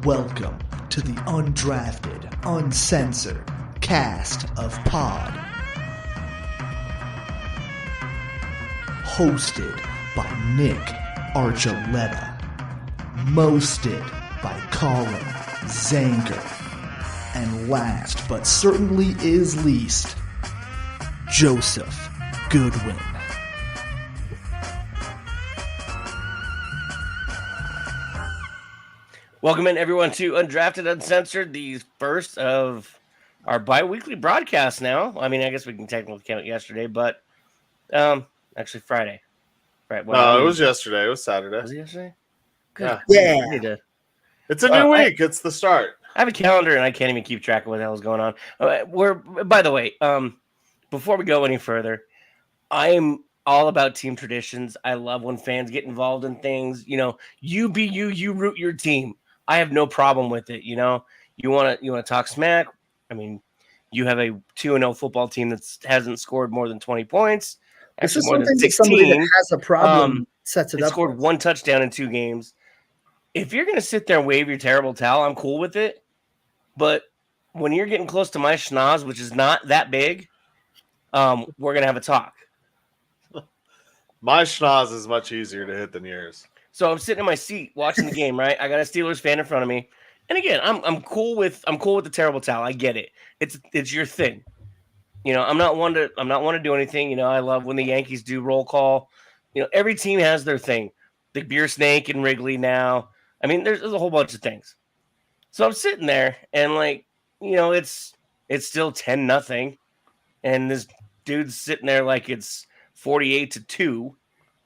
Welcome to the Undrafted Uncensored cast of Pod. Hosted by Nick Archuleta. Mosted by Colin Zanger. And last but certainly is least, Joseph Goodwin. Welcome in, everyone, to Undrafted Uncensored, the first of our bi-weekly broadcast now. I mean, I guess we can technically count yesterday, but actually Friday. Right? Well, it was yesterday. It was Saturday. Was it yesterday? Yeah. It's a new week. It's the start. I have a calendar, and I can't even keep track of what the hell is going on. By the way, before we go any further, I am all about team traditions. I love when fans get involved in things. You know, you be you, you root your team. I have no problem with it. You know, you want to talk smack. I mean, you have a 2-0 football team that hasn't scored more than 20 points. This is more something than that somebody 16. that has a problem sets it They up. scored one touchdown in 2 games. If you're going to sit there and wave your terrible towel, I'm cool with it. But when you're getting close to my schnoz, which is not that big, we're going to have a talk. My schnoz is much easier to hit than yours. So I'm sitting in my seat watching the game, right? I got a Steelers fan in front of me. And again, I'm cool with the terrible towel. I get it. It's your thing. You know, I'm not one to do anything. You know, I love when the Yankees do roll call. You know, every team has their thing. The beer snake and Wrigley now. I mean, there's a whole bunch of things. So I'm sitting there and it's still 10-0. And this dude's sitting there like it's 48-2.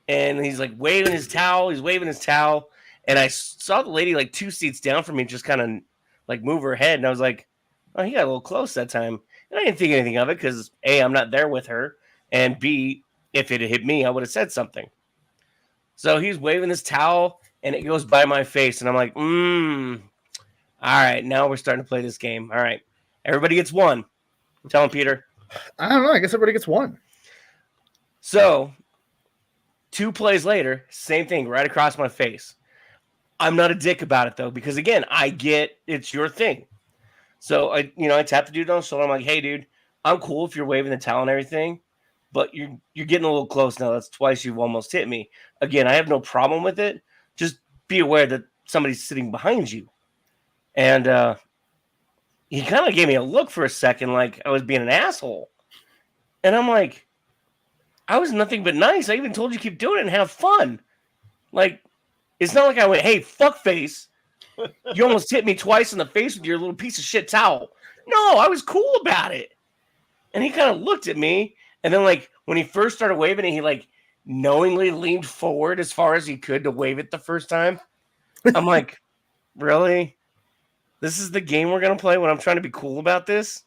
And he's like waving his towel. He's waving his towel. And I saw the lady like 2 seats down from me just kind of like move her head. And I was like, oh, he got a little close that time. And I didn't think anything of it because A, I'm not there with her. And B, if it had hit me, I would have said something. So he's waving his towel and it goes by my face. And I'm like, all right, now we're starting to play this game. All right. Everybody gets one. Tell him, Peter. I don't know. I guess everybody gets one. So 2 plays later, same thing right across my face. I'm not a dick about it, though, because, again, I get it's your thing. So, I tap the dude on the shoulder. I'm like, hey, dude, I'm cool if you're waving the towel and everything, but you're getting a little close now. That's twice you've almost hit me. Again, I have no problem with it. Just be aware that somebody's sitting behind you. And he kind of gave me a look for a second like I was being an asshole. And I'm like, I was nothing but nice. I even told you keep doing it and have fun. Like, it's not like I went, hey, fuckface. You almost hit me twice in the face with your little piece of shit towel. No, I was cool about it. And he kind of looked at me. And then, like, when he first started waving it, he, like, knowingly leaned forward as far as he could to wave it the first time. I'm like, really? This is the game we're going to play when I'm trying to be cool about this?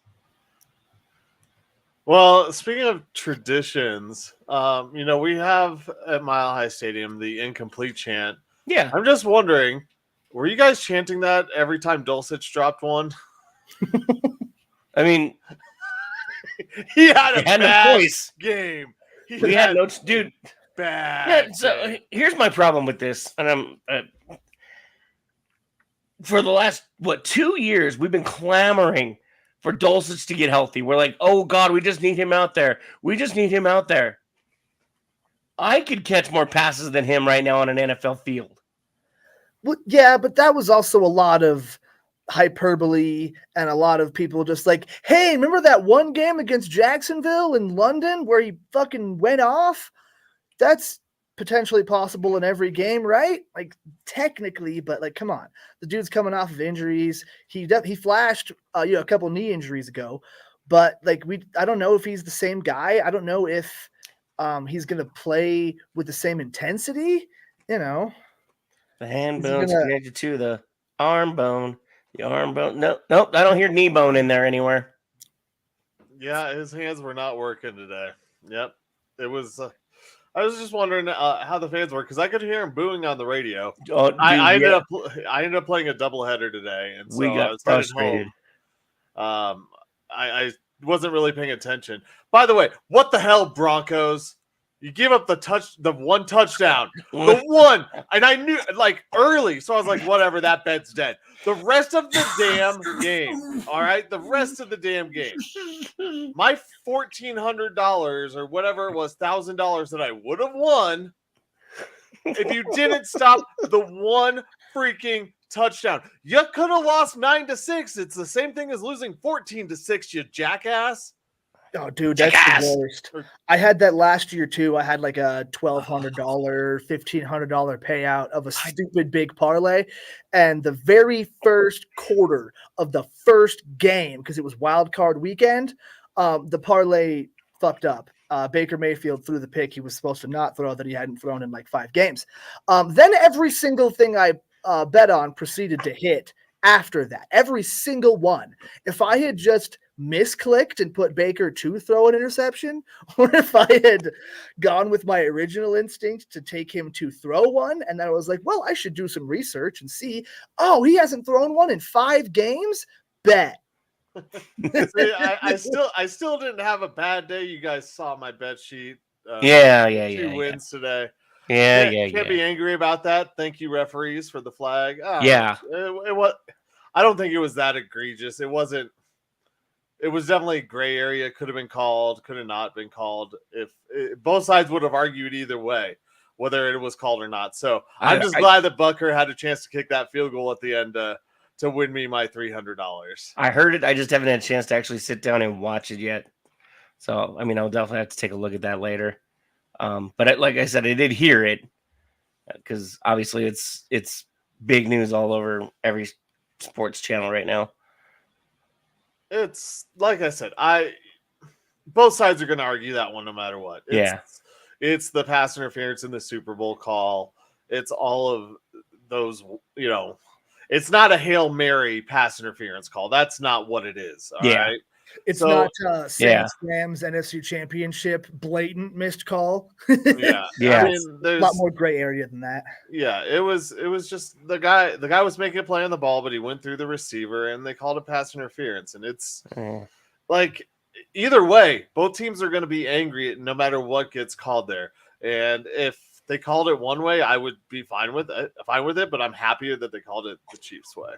Well, speaking of traditions, we have at Mile High Stadium the incomplete chant. Yeah. I'm just wondering, were you guys chanting that every time Dulcich dropped one? I mean, he had a no bad voice. Game. We had no dude. Bad. Yeah, so here's my problem with this, and I'm for the last 2 years we've been clamoring for Dulcich to get healthy. We're like, oh God, we just need him out there. We just need him out there. I could catch more passes than him right now on an NFL field. Well, yeah, but that was also a lot of hyperbole and a lot of people just like, hey, remember that one game against Jacksonville in London where he fucking went off? That's potentially possible in every game, right? Like, technically, but like, come on. The dude's coming off of injuries. He flashed a couple knee injuries ago, but like I don't know if he's the same guy. I don't know if he's going to play with the same intensity, you know. The hand bone's connected to the arm bone. The arm bone. Nope. I don't hear knee bone in there anywhere. Yeah, his hands were not working today. Yep. It was. I was just wondering how the fans were because I could hear him booing on the radio. Oh, dude, I ended up playing a doubleheader today, and so we got I was frustrated. Home. I wasn't really paying attention. By the way, what the hell, Broncos? You give up the one touchdown, the one, and I knew like early, so I was like, whatever, that bet's dead. The rest of the damn game, all right, the rest of the damn game, my $1,400 or whatever it was, $1,000 that I would have won if you didn't stop the one freaking touchdown. You could have lost 9-6. It's the same thing as losing 14-6, you jackass. Oh, dude, that's the worst. I had that last year too. I had like a $1,200, $1,500 payout of a stupid big parlay, and the very first quarter of the first game, because it was wild card weekend, the parlay fucked up. Baker Mayfield threw the pick he was supposed to not throw that he hadn't thrown in like 5 games. Then every single thing I bet on proceeded to hit after that. Every single one. If I had just misclicked and put Baker to throw an interception, or if I had gone with my original instinct to take him to throw one, and then I was like, well, I should do some research and see, oh, he hasn't thrown one in 5 games? Bet. See, I still didn't have a bad day. You guys saw my bet sheet. 2 wins today. Can't be angry about that. Thank you, referees, for the flag. I don't think it was that egregious. It wasn't. It was definitely a gray area. Could have been called. Could have not been called. Both sides would have argued either way, whether it was called or not. So I'm just glad that Butker had a chance to kick that field goal at the end to win me my $300. I heard it. I just haven't had a chance to actually sit down and watch it yet. So, I mean, I'll definitely have to take a look at that later. But like I said, I did hear it because obviously it's big news all over every sports channel right now. It's like I said, both sides are going to argue that one no matter what. It's the pass interference in the Super Bowl call. It's all of those, it's not a Hail Mary pass interference call. That's not what it is. All right. It's not Saints Rams NFC Championship blatant missed call. Yeah. I mean, there's a lot more gray area than that. Yeah, it was just the guy was making a play on the ball, but he went through the receiver and they called it pass interference. And it's like either way, both teams are going to be angry no matter what gets called there. And if they called it one way, I would be fine with it, but I'm happier that they called it the Chiefs way.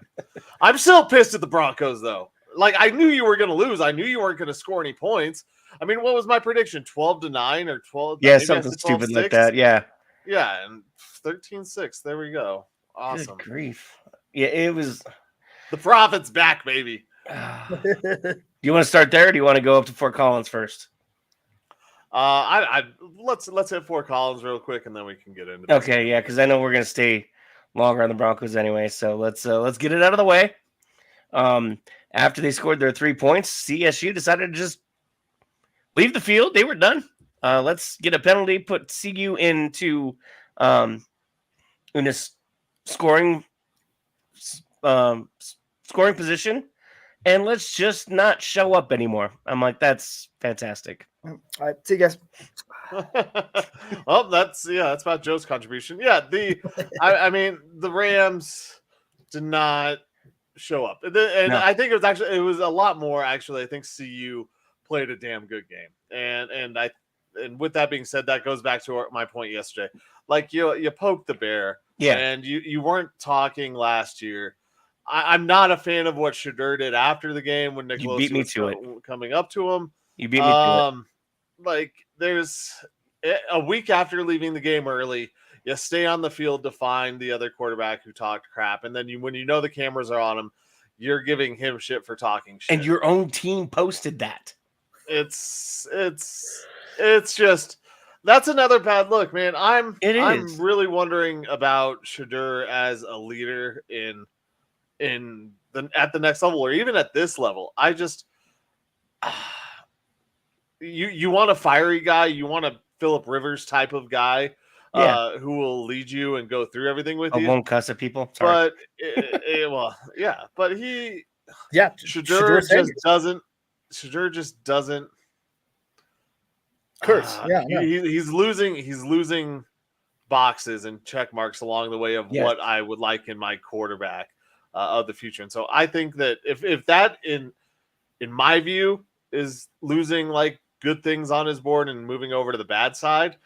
I'm still pissed at the Broncos though. Like, I knew you were going to lose. I knew you weren't going to score any points. I mean, what was my prediction? 12-9 or 12? Yeah, something stupid like that. Yeah. Yeah, and 13-6. There we go. Awesome. Good grief. Yeah, it was. The profit's back, baby. Do you want to start there, or do you want to go up to Fort Collins first? Let's hit Fort Collins real quick, and then we can get into this. Okay, yeah, because I know we're going to stay longer on the Broncos anyway. So let's get it out of the way. After they scored their 3 points, CSU decided to just leave the field. They were done. Let's get a penalty, put CU into a scoring position, and let's just not show up anymore. I'm like, that's fantastic. All right, see you guys. Well, that's about Joe's contribution. Yeah, I mean, the Rams did not show up, and no. I think it was a lot more actually. I think CU played a damn good game, and with that being said, that goes back to my point yesterday. Like you poked the bear, and you weren't talking last year. I'm not a fan of what Shedeur did after the game when Nicholas was coming up to him. You beat me to it. Like there's a week after leaving the game early. You stay on the field to find the other quarterback who talked crap. And then when you know the cameras are on him, you're giving him shit for talking shit. And your own team posted that. It's just, that's another bad look, man. I'm really wondering about Shedeur as a leader at the next level, or even at this level. I just, you want a fiery guy, you want a Phillip Rivers type of guy. Who will lead you and go through everything with you. Won't cuss at people. Sorry. But Shedeur just doesn't curse. He's losing boxes and check marks along the way of what I would like in my quarterback of the future. And so I think that if that in my view is losing like good things on his board and moving over to the bad side,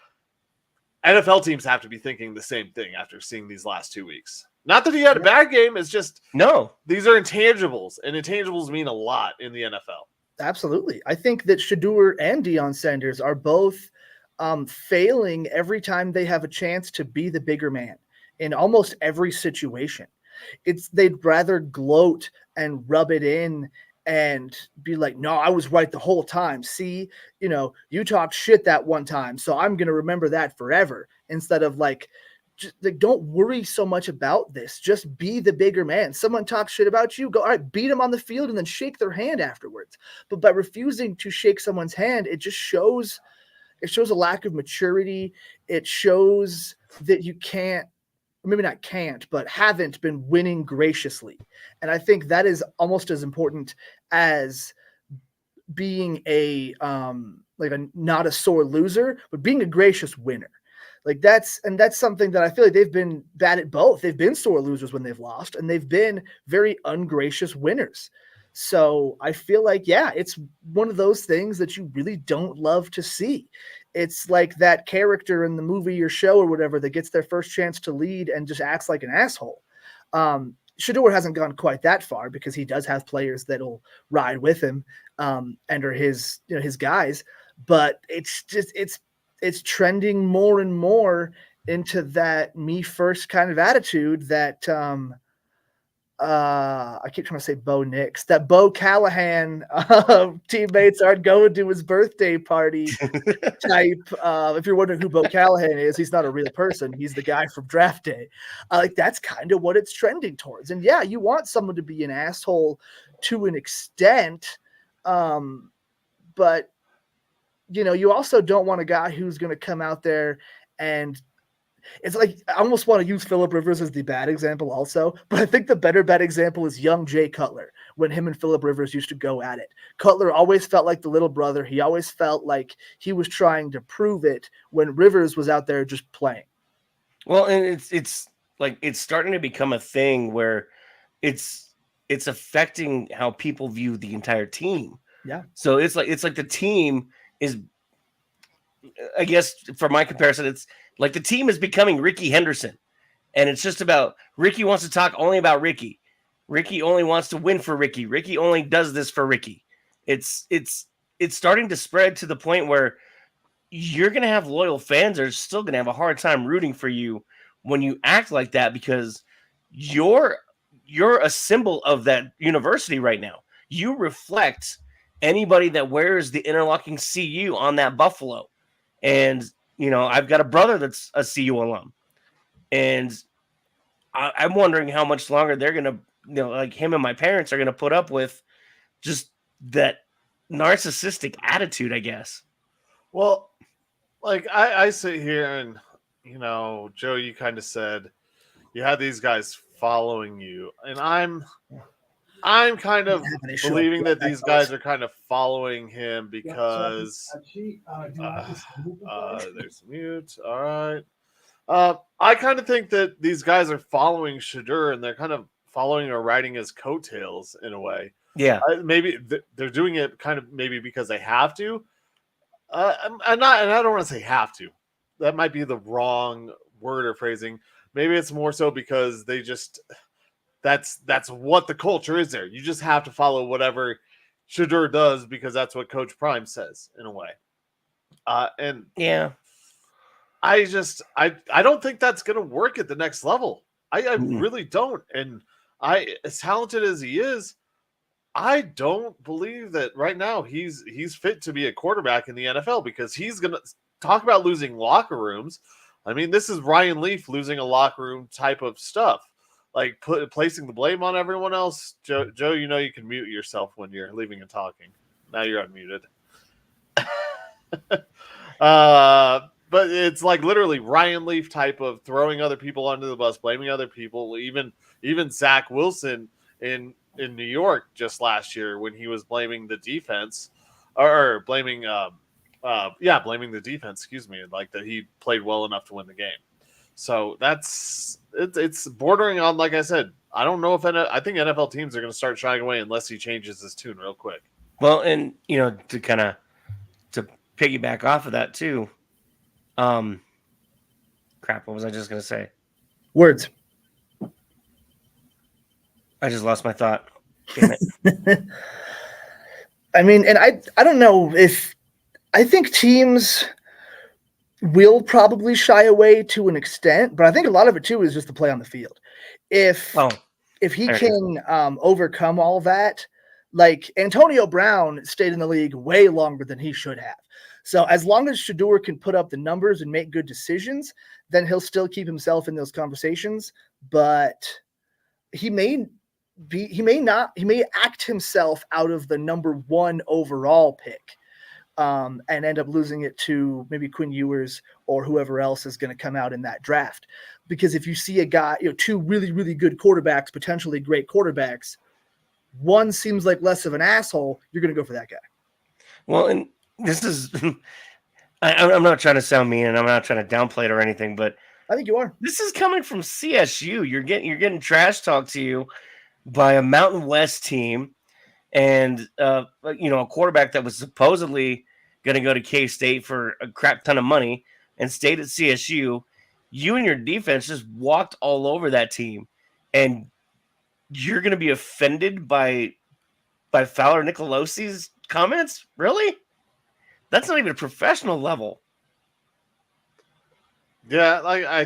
NFL teams have to be thinking the same thing after seeing these last 2 weeks. Not that he had a bad game. It's just these are intangibles, and intangibles mean a lot in the NFL. Absolutely. I think that Shedeur and Deion Sanders are both failing every time they have a chance to be the bigger man in almost every situation. They'd rather gloat and rub it in and be like, no, I was right the whole time. See, you talked shit that one time, so I'm going to remember that forever. Instead of just don't worry so much about this. Just be the bigger man. Someone talks shit about you, go, all right, beat them on the field and then shake their hand afterwards. But by refusing to shake someone's hand, it just shows a lack of maturity. It shows that you can't, maybe not can't, but haven't been winning graciously. And I think that is almost as important as being a not a sore loser, but being a gracious winner. That's something that I feel like they've been bad at both. They've been sore losers when they've lost, and they've been very ungracious winners. So I feel like, it's one of those things that you really don't love to see. It's like that character in the movie or show or whatever that gets their first chance to lead and just acts like an asshole. Shedeur hasn't gone quite that far because he does have players that'll ride with him and are his guys. But it's trending more and more into that me first kind of attitude that I keep trying to say Bo Nix, that Bo Callahan teammates aren't going to his birthday party type. If you're wondering who Bo Callahan is, he's not a real person. He's the guy from Draft Day. That's kind of what it's trending towards. And you want someone to be an asshole to an extent. But you also don't want a guy who's going to come out there and it's like, I almost want to use Phillip Rivers as the bad example also, but I think the better bad example is young Jay Cutler when him and Phillip Rivers used to go at it. Cutler always felt like the little brother. He always felt like he was trying to prove it when Rivers was out there just playing. Well, and it's starting to become a thing where it's affecting how people view the entire team. Yeah. So it's like the team is, I guess for my comparison, it's like the team is becoming Ricky Henderson, and it's just about Ricky wants to talk only about Ricky. Ricky only wants to win for Ricky. Ricky only does this for Ricky. It's starting to spread to the point where you're going to have loyal fans that are still going to have a hard time rooting for you when you act like that, because you're a symbol of that university right now. You reflect anybody that wears the interlocking CU on that Buffalo. And, I've got a brother that's a CU alum. And I'm wondering how much longer they're going to, like him and my parents are going to put up with just that narcissistic attitude, I guess. Well, I sit here and, Joe, you kind of said you had these guys following you. And I'm kind of believing that these guys are kind of following him because there's mute. All right. I kind of think that these guys are following Shedeur and they're kind of following or riding his coattails in a way. Yeah. Maybe they're doing it kind of maybe because they have to. And I don't want to say have to. That might be the wrong word or phrasing. Maybe it's more so because they just that's what the culture is there. You just have to follow whatever Shedeur does because that's what Coach Prime says in a way. And yeah, I don't think that's going to work at the next level. I really don't. And as talented as he is, I don't believe that right now he's fit to be a quarterback in the NFL because he's going to talk about losing locker rooms. I mean, this is Ryan Leaf losing a locker room type of stuff. Like placing the blame on everyone else. Joe, you can mute yourself when you're leaving and talking. Now you're unmuted. But it's like literally Ryan Leaf type of throwing other people under the bus, blaming other people. Even Zach Wilson in New York just last year when he was blaming the defense or blaming blaming the defense. Excuse me, like that he played well enough to win the game. So it's bordering on, like I said, I don't know if I think NFL teams are going to start shying away unless he changes his tune real quick. Well, and to piggyback off of that too, Crap, what was I just going to say? Words. I just lost my thought. Damn it. I mean, and I don't know if I think teams will probably shy away to an extent, but I think a lot of it too is just the play on the field. If he can overcome all that, like Antonio Brown stayed in the league way longer than he should have. So as long as Shedeur can put up the numbers and make good decisions, then he'll still keep himself in those conversations. But he may act himself out of the number 1 overall pick and end up losing it to maybe Quinn Ewers or whoever else is going to come out in that draft. Because if you see a guy, 2 really, really good quarterbacks, potentially great quarterbacks, one seems like less of an asshole, you're going to go for that guy. Well, and this is, I'm not trying to sound mean and I'm not trying to downplay it or anything, but I think you are. This is coming from CSU. You're getting trash talked to you by a Mountain West team and a quarterback that was supposedly going to go to K-State for a crap ton of money and stayed at CSU. You and your defense just walked all over that team, and you're going to be offended by Fowler Nicolosi's comments? Really? That's not even a professional level. Yeah, like I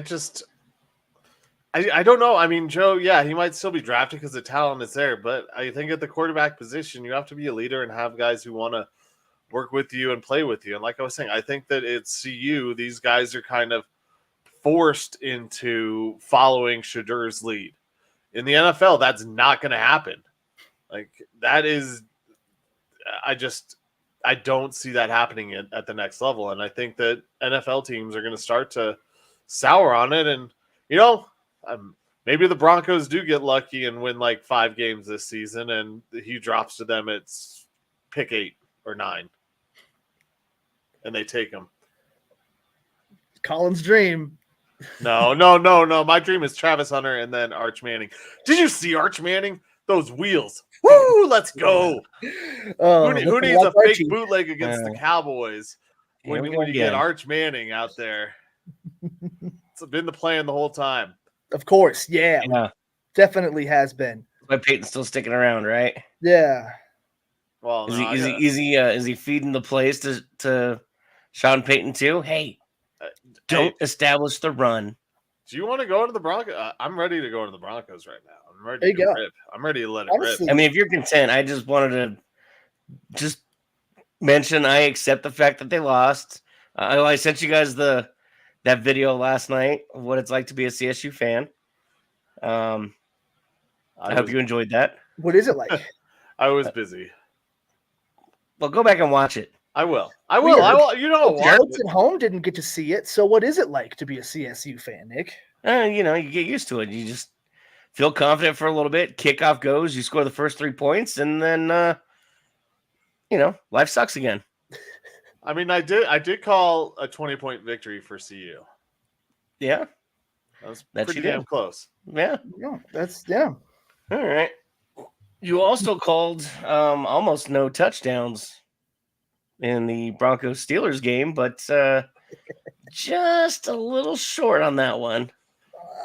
don't know. I mean, Joe, yeah, he might still be drafted because the talent is there, but I think at the quarterback position, you have to be a leader and have guys who want to work with you and play with you. And like I was saying, I think that at CU, these guys are kind of forced into following Shedeur's lead. In the NFL, that's not going to happen. Like that is, I don't see that happening at the next level. And I think that NFL teams are going to start to sour on it. And, maybe the Broncos do get lucky and win like 5 games this season, and he drops to them at pick 8 or 9. And they take him. Colin's dream. No. My dream is Travis Hunter and then Arch Manning. Did you see Arch Manning? Those wheels. Woo! Let's go. Who needs a fake bootleg against the Cowboys when you get Arch Manning out there? It's been the plan the whole time. Of course, yeah. Definitely has been. But Peyton's still sticking around, right? Yeah. Well, is he feeding the plays to Sean Payton too? Hey, don't establish the run. Do you want to go into the Broncos? I'm ready to go into the Broncos right now. I'm ready to rip. I'm ready to let it rip. I mean, if you're content, I just wanted to mention I accept the fact that they lost. I sent you guys that video last night of what it's like to be a CSU fan. I hope you enjoyed that. What is it like? I was busy. Well, go back and watch it. I will. I will. You know, Alex at home didn't get to see it. So what is it like to be a CSU fan, Nick? You get used to it. You just feel confident for a little bit. Kickoff goes, you score the first 3 points, and then life sucks again. I mean, I did call a 20-point victory for CU. Yeah. That was pretty damn close. Yeah. Yeah. All right. You also called almost no touchdowns in the Broncos Steelers game, but just a little short on that one.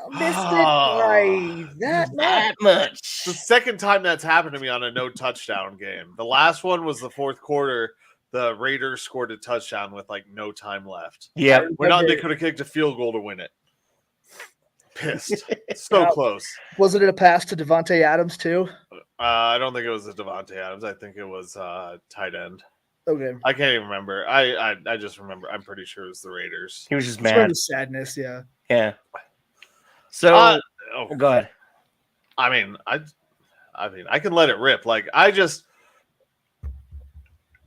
Missed it by that much. The second time that's happened to me on a no touchdown game. The last one was the fourth quarter. The Raiders scored a touchdown with like no time left. Yeah. They could have kicked a field goal to win it. Pissed. So close. Wasn't it a pass to Devontae Adams too? I don't think it was a Devontae Adams. I think it was tight end. Okay. I can't even remember. I just remember. I'm pretty sure it was the Raiders. He was just mad. Sadness, yeah. Yeah. So go ahead. I mean, I can let it rip. Like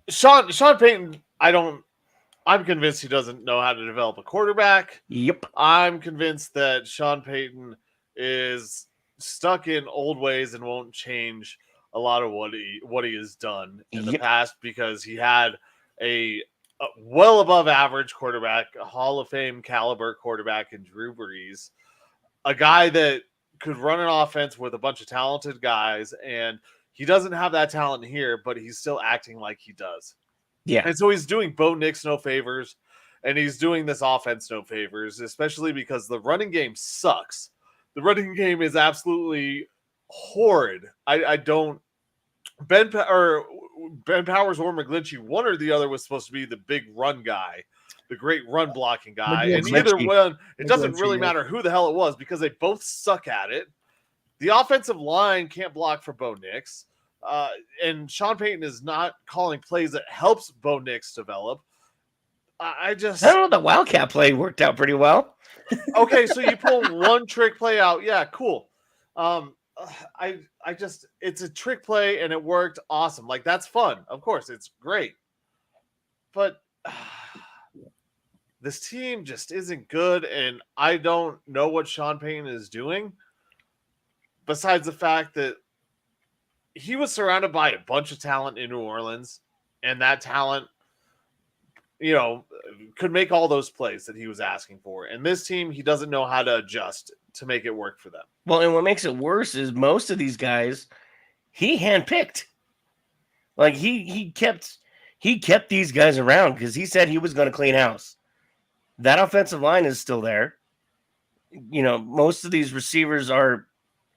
Sean Payton, I'm convinced he doesn't know how to develop a quarterback. Yep. I'm convinced that Sean Payton is stuck in old ways and won't change a lot of what he has done in the past, because he had a well above average quarterback, a Hall of Fame caliber quarterback in Drew Brees, a guy that could run an offense with a bunch of talented guys, and he doesn't have that talent here, but he's still acting like he does. Yeah. And so he's doing Bo Nix no favors, and he's doing this offense no favors, especially because the running game sucks. The running game is absolutely horrid. I don't. Ben Powers or McGlinchey, one or the other was supposed to be the big run guy, the great run blocking guy. And either one, it doesn't really matter who the hell it was because they both suck at it. The offensive line can't block for Bo Nix. And Sean Payton is not calling plays that helps Bo Nix develop. I don't know. The Wildcat play worked out pretty well. Okay, so you pull one trick play out. Yeah, cool. It's a trick play and it worked awesome. Like, that's fun. Of course, it's great. But this team just isn't good, and I don't know what Sean Payton is doing. Besides the fact that he was surrounded by a bunch of talent in New Orleans, and that talent, could make all those plays that he was asking for. And this team, he doesn't know how to adjust to make it work for them. Well, and what makes it worse is most of these guys, he handpicked. Like he kept these guys around because he said he was going to clean house. That offensive line is still there. Most of these receivers are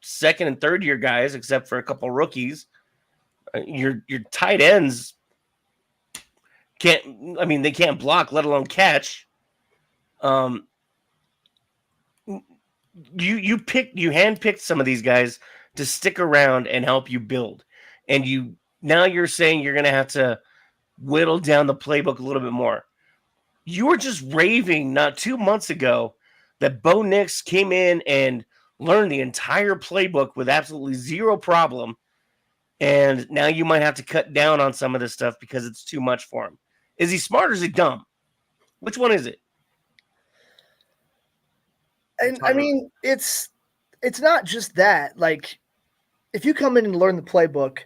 second and third year guys, except for a couple rookies. Your tight ends they can't block, let alone catch. You handpicked some of these guys to stick around and help you build. And you're saying you're going to have to whittle down the playbook a little bit more. You were just raving not 2 months ago that Bo Nix came in and learned the entire playbook with absolutely zero problem. And now you might have to cut down on some of this stuff because it's too much for him. Is he smart or is he dumb? Which one is it? And I mean, it's not just that. Like, if you come in and learn the playbook,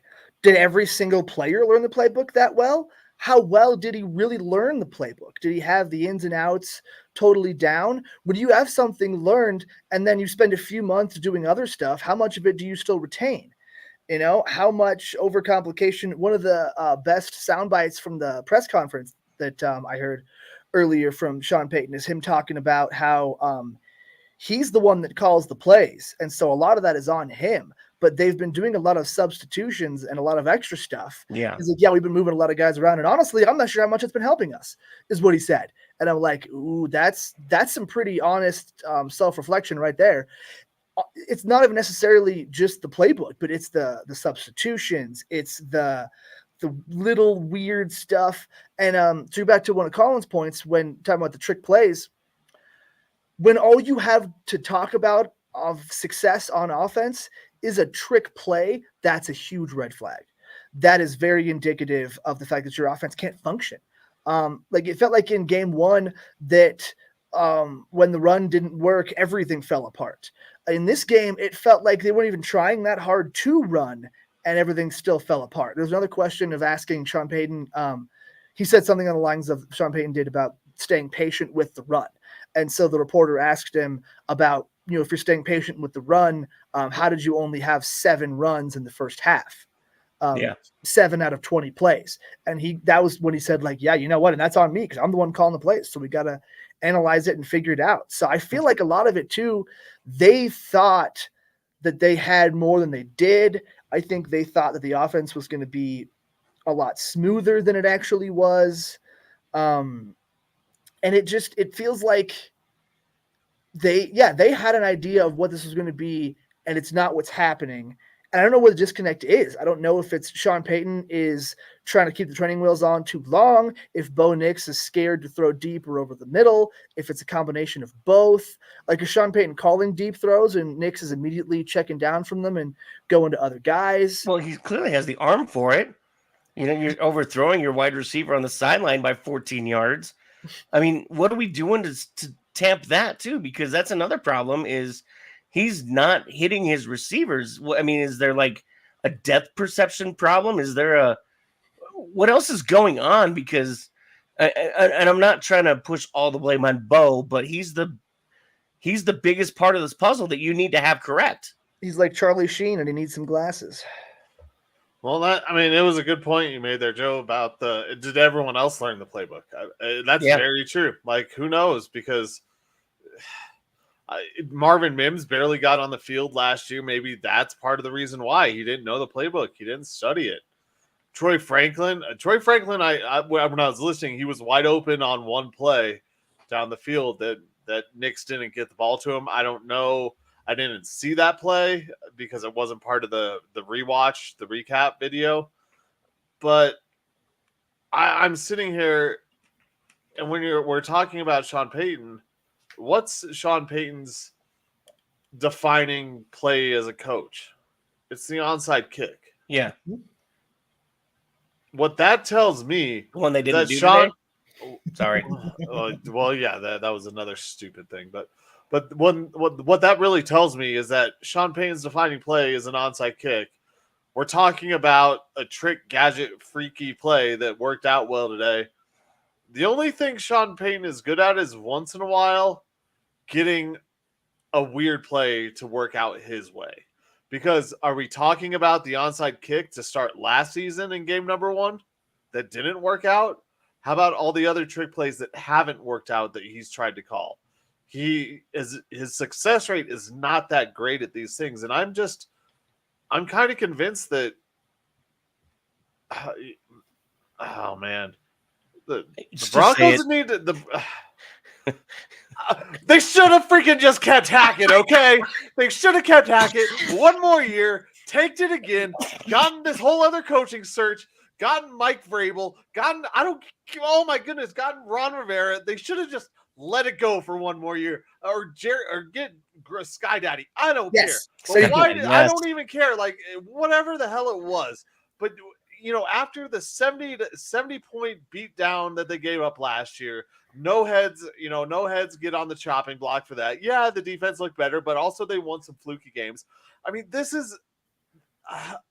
did every single player learn the playbook that well? How well did he really learn the playbook? Did he have the ins and outs totally down? When you have something learned and then you spend a few months doing other stuff, how much of it do you still retain? How much overcomplication? One of the best sound bites from the press conference that I heard earlier from Sean Payton is him talking about how he's the one that calls the plays. And so a lot of that is on him. But they've been doing a lot of substitutions and a lot of extra stuff. Yeah. He's like, we've been moving a lot of guys around. And honestly, I'm not sure how much it's been helping us, is what he said. And I'm like, ooh, that's some pretty honest self-reflection right there. It's not even necessarily just the playbook, but it's the substitutions. It's the little weird stuff. And to go back to one of Colin's points when talking about the trick plays, when all you have to talk about of success on offense is a trick play, that's a huge red flag. That is very indicative of the fact that your offense can't function. It felt like in game one that when the run didn't work, everything fell apart. In this game, it felt like they weren't even trying that hard to run, and everything still fell apart. There was another question of asking Sean Payton. He said something on the lines of Sean Payton did about staying patient with the run. And so the reporter asked him about, if you're staying patient with the run, how did you only have 7 runs in the first half? 7 out of 20 plays. And that was when he said, like, yeah, you know what? And that's on me because I'm the one calling the plays. So we got to analyze it and figure it out. So I feel like a lot of it too, they thought that they had more than they did. I think they thought that the offense was going to be a lot smoother than it actually was. And it feels like they had an idea of what this was going to be, and it's not what's happening. And I don't know what the disconnect is. I don't know if it's Sean Payton is trying to keep the training wheels on too long, if Bo Nix is scared to throw deep or over the middle, if it's a combination of both. Like, is Sean Payton calling deep throws and Nix is immediately checking down from them and going to other guys? Well, he clearly has the arm for it. You're overthrowing your wide receiver on the sideline by 14 yards. I mean, what are we doing to tamp that too? Because that's another problem is he's not hitting his receivers. I mean, is there like a depth perception problem? Is there what else is going on? Because, and I'm not trying to push all the blame on Bo, but he's the biggest part of this puzzle that you need to have correct. He's like Charlie Sheen and he needs some glasses. Well, it was a good point you made there, Joe, about did everyone else learn the playbook? That's very true. Like, who knows? Because Marvin Mims barely got on the field last year. Maybe that's part of the reason why he didn't know the playbook. He didn't study it. Troy Franklin, when I was listening, he was wide open on one play down the field that Nix didn't get the ball to him. I don't know. I didn't see that play because it wasn't part of the rewatch, the recap video. But I'm sitting here, and when we're talking about Sean Payton, what's Sean Payton's defining play as a coach? It's the onside kick. Yeah. What that tells me, the one they didn't do Sean. Today? Sorry. Well, yeah, that was another stupid thing, but what that really tells me is that Sean Payton's defining play is an onside kick. We're talking about a trick, gadget, freaky play that worked out well today. The only thing Sean Payton is good at is once in a while getting a weird play to work out his way. Because are we talking about the onside kick to start last season in game number 1 that didn't work out? How about all the other trick plays that haven't worked out that he's tried to call? His success rate is not that great at these things. And I'm kind of convinced that, oh man, the Broncos need they should have freaking just kept hacking, okay? They should have kept hacking one more year, taked it again, gotten this whole other coaching search, gotten Mike Vrabel, gotten Ron Rivera. They should have just let it go for one more year, or get Sky Daddy. I don't care. I don't even care. Like, whatever the hell it was, but after the 70 point beat down that they gave up last year, no heads get on the chopping block for that. Yeah, the defense looked better, but also they won some fluky games. I mean, this is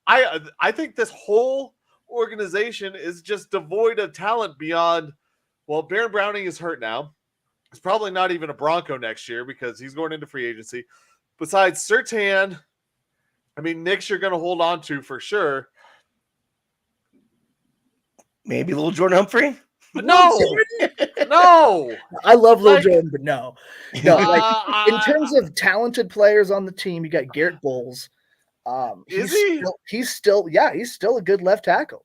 I think this whole organization is just devoid of talent beyond, well, Baron Browning is hurt now. He's probably not even a Bronco next year because he's going into free agency. Besides Surtain, Nix you're going to hold on to for sure. Maybe little Jordan Humphrey? But no. I love Lil Jordan, but no. In terms of talented players on the team, you got Garrett Bowles. He's still a good left tackle.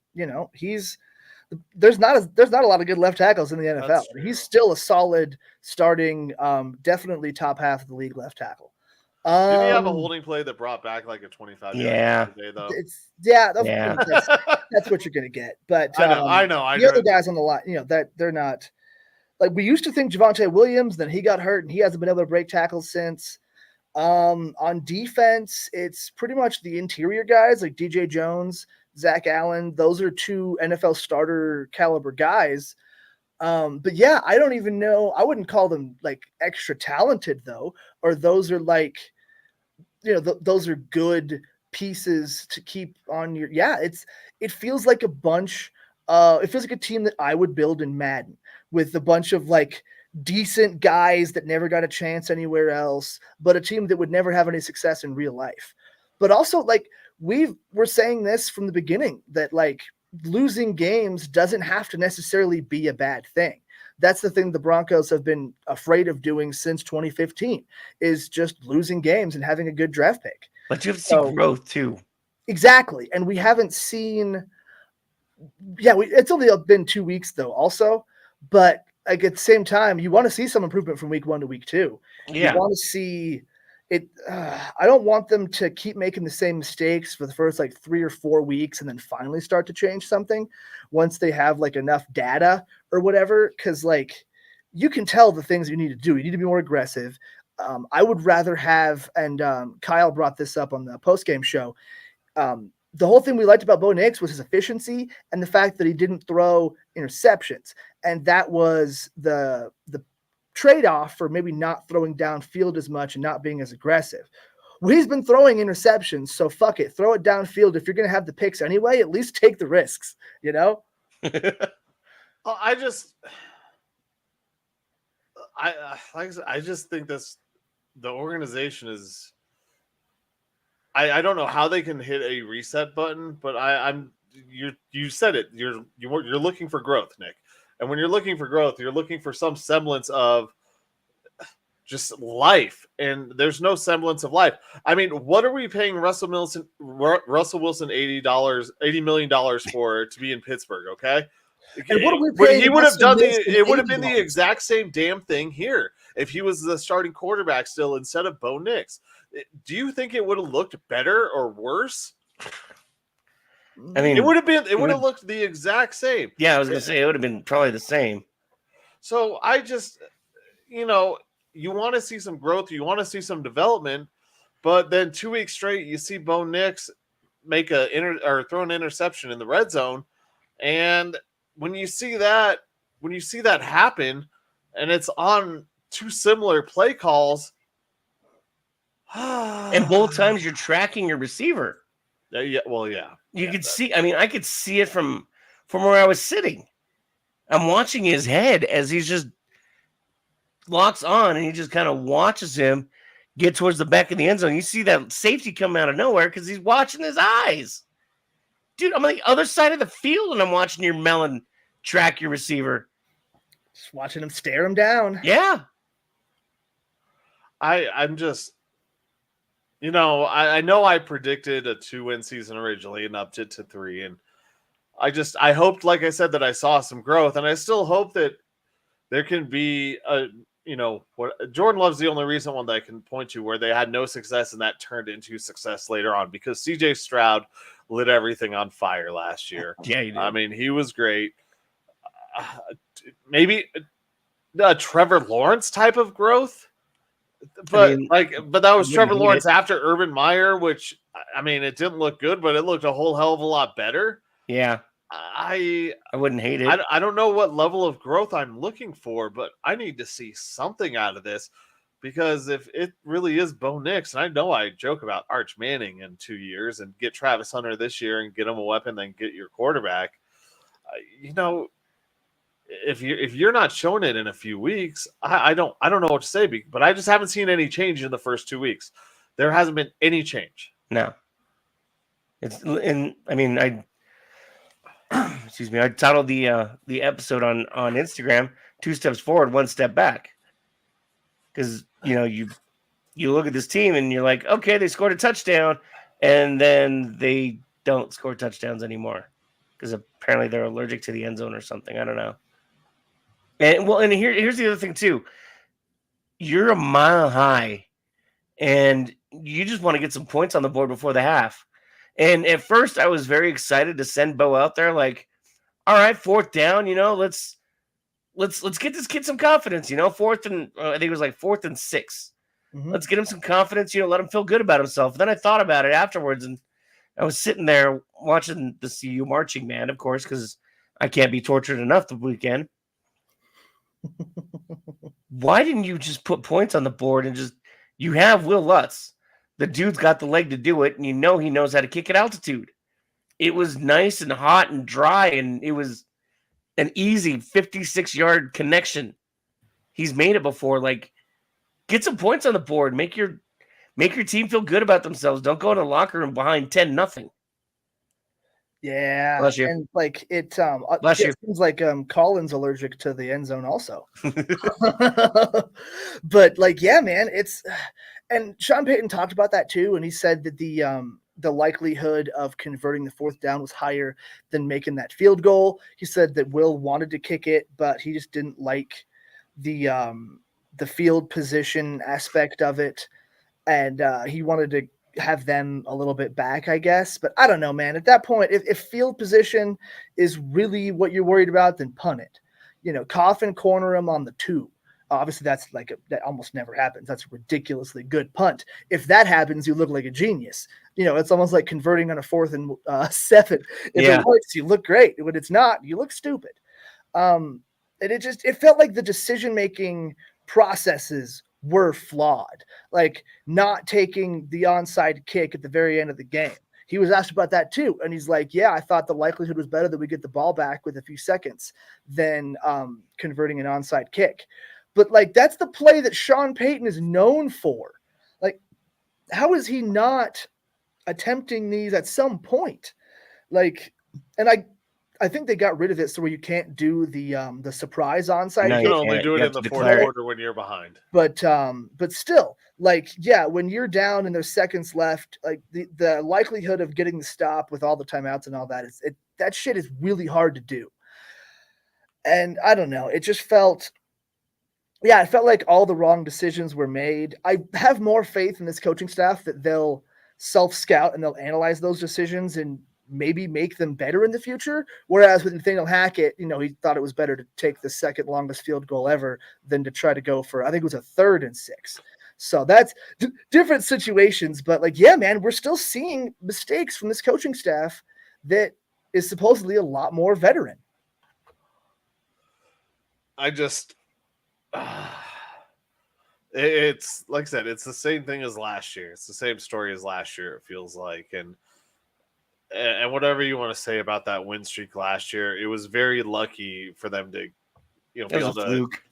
There's not a lot of good left tackles in the NFL. He's still a solid starting, definitely top half of the league left tackle. Did he have a holding play that brought back like a 25 yard day, though? That's what you're gonna get. But I know. The other guys on the line, that they're not, like, we used to think Javonte Williams, then he got hurt and he hasn't been able to break tackles since. On defense, it's pretty much the interior guys like DJ Jones, Zach Allen. Those are 2 NFL starter caliber guys. But yeah, I don't even know. I wouldn't call them like extra talented though, or those are like, those are good pieces to keep on your. Yeah, it feels like a bunch. It feels like a team that I would build in Madden with a bunch of like decent guys that never got a chance anywhere else, but a team that would never have any success in real life. But also, like, we're saying this from the beginning that like losing games doesn't have to necessarily be a bad thing. That's the thing the Broncos have been afraid of doing since 2015 is just losing games and having a good draft pick. But you have to see growth too. Exactly. And we haven't seen, it's only been 2 weeks though also, but like at the same time, you want to see some improvement from week 1 to week 2. Yeah. You want to see it. I don't want them to keep making the same mistakes for the first like 3 or 4 weeks and then finally start to change something once they have like enough data or whatever. Cause like you can tell the things you need to do. You need to be more aggressive. I would rather have, and Kyle brought this up on the post-game show. The whole thing we liked about Bo Nix was his efficiency and the fact that he didn't throw interceptions. And that was the trade-off for maybe not throwing downfield as much and not being as aggressive. Well, he's been throwing interceptions, so fuck it. Throw it downfield. If you're going to have the picks anyway, at least take the risks, I just think the organization is I don't know how they can hit a reset button, but you said it. You're looking for growth, Nick. And when you're looking for growth, you're looking for some semblance of just life, and there's no semblance of life. I mean, what are we paying Russell Wilson $80 million for to be in Pittsburgh? Okay, And what are we paying? He would have done it would have been $80? the exact same damn thing here if he was the starting quarterback still instead of Bo Nix. Do you think it would have looked better or worse? I mean, it would have looked the exact same. Yeah, I was gonna say it would have been probably the same. So I just, you want to see some growth, you want to see some development, but then 2 weeks straight, you see Bo Nix make throw an interception in the red zone, and when you see that happen, and it's on two similar play calls, and both times you're tracking your receiver. Yeah, well, yeah, you could see. I mean, I could see it from where I was sitting. I'm watching his head as he's just locks on, and he just kind of watches him get towards the back of the end zone. You see that safety come out of nowhere because he's watching his eyes. Dude, I'm on the other side of the field, and I'm watching your melon track your receiver. Just watching him stare him down. Yeah. I'm just, I know I predicted a 2-win season originally and upped it to 3. And I hoped, like I said, that I saw some growth. And I still hope that there can be what Jordan Love's the only recent one that I can point to where they had no success and that turned into success later on, because CJ Stroud lit everything on fire last year. Yeah, he did. I mean, he was great. Maybe a Trevor Lawrence type of growth, but that was Trevor Lawrence after Urban Meyer, which, I mean, it didn't look good, but it looked a whole hell of a lot better. Yeah. I wouldn't hate it. I don't know what level of growth I'm looking for, but I need to see something out of this, because if it really is Bo Nix, and I know I joke about Arch Manning in 2 years and get Travis Hunter this year and get him a weapon, then get your quarterback, if you're not showing it in a few weeks, I don't know what to say, but I just haven't seen any change in the first 2 weeks. There hasn't been any change. No. Excuse me. I titled the episode on Instagram 2 steps forward, 1 step back, because you look at this team and you're like, okay, they scored a touchdown, and then they don't score touchdowns anymore because apparently they're allergic to the end zone or something. I don't know. And here's the other thing too. You're a mile high, and you just want to get some points on the board before the half. And at first, I was very excited to send Bo out there. Like, all right, 4th down. Let's get this kid some confidence. 4th and I think it was like 4th and 6. Mm-hmm. Let's get him some confidence. Let him feel good about himself. Then I thought about it afterwards, and I was sitting there watching the CU marching band, of course, because I can't be tortured enough the weekend. Why didn't you just put points on the board and you have Will Lutz? The dude's got the leg to do it, and he knows how to kick at altitude. It was nice and hot and dry, and it was an easy 56-yard connection. He's made it before. Like, get some points on the board. Make your team feel good about themselves. Don't go in the locker room behind 10-0. Yeah, Bless you. And like it seems like Colin's allergic to the end zone also. But like, yeah, man, and Sean Payton talked about that too, and he said that the likelihood of converting the 4th down was higher than making that field goal. He said that Will wanted to kick it, but he just didn't like the field position aspect of it, and he wanted to have them a little bit back, I guess. But I don't know, man. At that point, if field position is really what you're worried about, then punt it. Coffin corner him on the 2. Obviously, that's that almost never happens. That's a ridiculously good punt. If that happens, you look like a genius. It's almost like converting on a 4th and 7. If it works, you look great. When it's not, you look stupid. And it felt like the decision-making processes were flawed, like not taking the onside kick at the very end of the game. He was asked about that too, and he's like, yeah, I thought the likelihood was better that we get the ball back with a few seconds than converting an onside kick. But like, that's the play that Sean Payton is known for. Like, how is he not attempting these at some point. Like, and I think they got rid of it so where you can't do the surprise onside No, You can kick. only can't. do You it have in to the fourth declare it. quarter when you're behind. But still, like, yeah, when you're down and there's seconds left, like the likelihood of getting the stop with all the timeouts and all that that shit is really hard to do. And I don't know, it just felt, yeah, it felt like all the wrong decisions were made. I have more faith in this coaching staff that they'll self-scout and they'll analyze those decisions and maybe make them better in the future. Whereas with Nathaniel Hackett, he thought it was better to take the second longest field goal ever than to try to go for, I think it was a 3rd and 6. So that's different situations. But like, yeah, man, we're still seeing mistakes from this coaching staff that is supposedly a lot more veteran. I just, it's like I said, it's the same thing as last year. It's the same story as last year. It feels like, and whatever you want to say about that win streak last year, it was very lucky for them to, be It was able a to. fluke.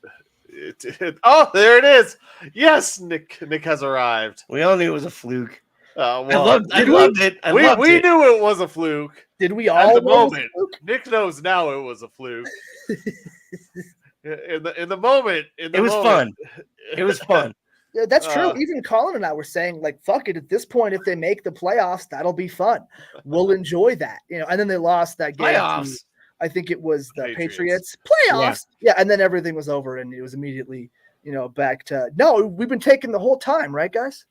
Oh, there it is. Yes, Nick has arrived. We all knew it was a fluke. Well, I loved it. I we loved it. knew it was a fluke. Did we At all the know it was a moment, fluke? Nick knows now it was a fluke. in the moment, It was fun. It was fun. Yeah, that's true. Even Colin and I were saying, like, fuck it. At this point, if they make the playoffs, that'll be fun. We'll enjoy that. And then they lost that game. Playoffs. I think it was the Patriots. playoffs. Yeah, and then everything was over, and it was immediately, back to no. We've been taking the whole time, right, guys?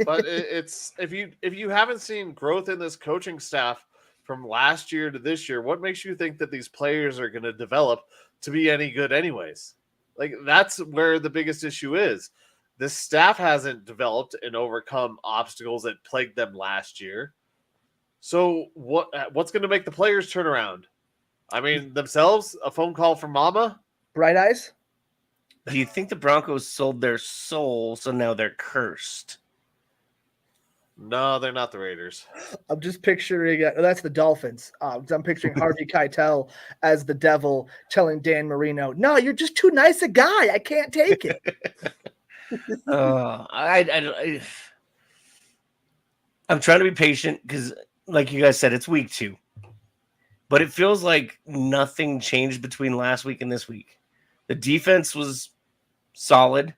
But it's if you haven't seen growth in this coaching staff from last year to this year, what makes you think that these players are going to develop to be any good, anyways? Like, that's where the biggest issue is. This staff hasn't developed and overcome obstacles that plagued them last year. So what's going to make the players turn around? I mean, themselves, a phone call from Mama? Bright eyes? Do you think the Broncos sold their soul, so now they're cursed? No, they're not the Raiders. I'm just picturing that's the Dolphins. Because I'm picturing Harvey Keitel as the devil telling Dan Marino, "No, you're just too nice a guy. I can't take it." I'm trying to be patient because, like you guys said, it's week 2. But it feels like nothing changed between last week and this week. The defense was solid.